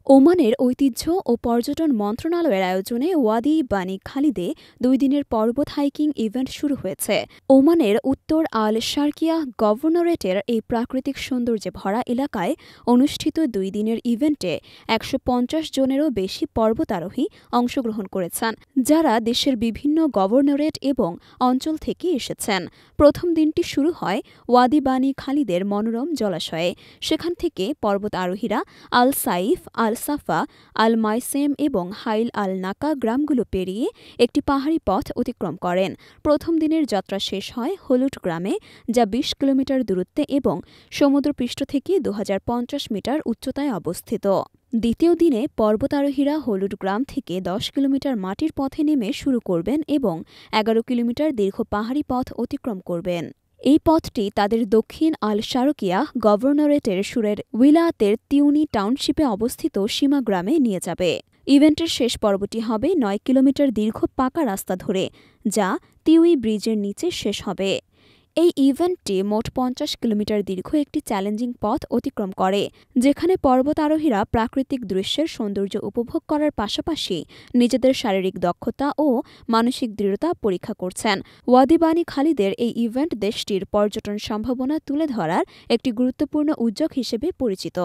ওমানের ঐতিহ্য ও পর্যটন মন্ত্রণালয়ের আয়োজনে ওয়াদি বানি খালিদে ২ দিনের পর্বত হাইকিং ইভেন্ট শুরু হয়েছে। ওমানের উত্তর আল শারকিয়াহ গভর্নরেটের এই প্রাকৃতিক সৌন্দর্যে ভরা এলাকায় অনুষ্ঠিত ২ দিনের ইভেন্টে ১৫০ জনেরও বেশি পর্বতারোহী অংশগ্রহণ করেছেন, যারা দেশের বিভিন্ন গভর্নরেট এবং অঞ্চল থেকে এসেছেন। প্রথম দিনটি শুরু হয় ওয়াদি বানি খালিদের মনোরম জলাশয়ে। সেখান থেকে পর্বত আরোহীরা আল সাইফ, আল সাফা, আল মাইসেম এবং হাইল আল নাকা গ্রামগুলো পেরিয়ে একটি পাহাড়ি পথ অতিক্রম করেন। প্রথম দিনের যাত্রা শেষ হয় হলুদ গ্রামে, যা ২০ কিলোমিটার দূরত্বে এবং সমুদ্রপৃষ্ঠ থেকে ২০৫০ মিটার উচ্চতায় অবস্থিত। দ্বিতীয় দিনে পর্বতারোহীরা হলুদ গ্রাম থেকে ১০ কিলোমিটার মাটির পথে নেমে শুরু করবেন এবং ১১ কিলোমিটার দীর্ঘ পাহাড়ি পথ অতিক্রম করবেন। এই পথটি তাদের দক্ষিণ আল শারকিয়াহ গভর্নরেটের সুরের উইলায়াতের তিউনি টাউনশিপে অবস্থিত সীমা গ্রামে নিয়ে যাবে। ইভেন্টের শেষ পর্বটি হবে ৯ কিলোমিটার দীর্ঘ পাকা রাস্তা ধরে, যা তিউই ব্রিজের নিচে শেষ হবে। এই ইভেন্টটি মোট ৫০ কিলোমিটার দীর্ঘ একটি চ্যালেঞ্জিং পথ অতিক্রম করে, যেখানে পর্বতারোহীরা প্রাকৃতিক দৃশ্যের সৌন্দর্য উপভোগ করার পাশাপাশি নিজেদের শারীরিক দক্ষতা ও মানসিক দৃঢ়তা পরীক্ষা করছেন। ওয়াদি বানি খালিদের এই ইভেন্ট দেশটির পর্যটন সম্ভাবনা তুলে ধরার একটি গুরুত্বপূর্ণ উদ্যোগ হিসেবে পরিচিত।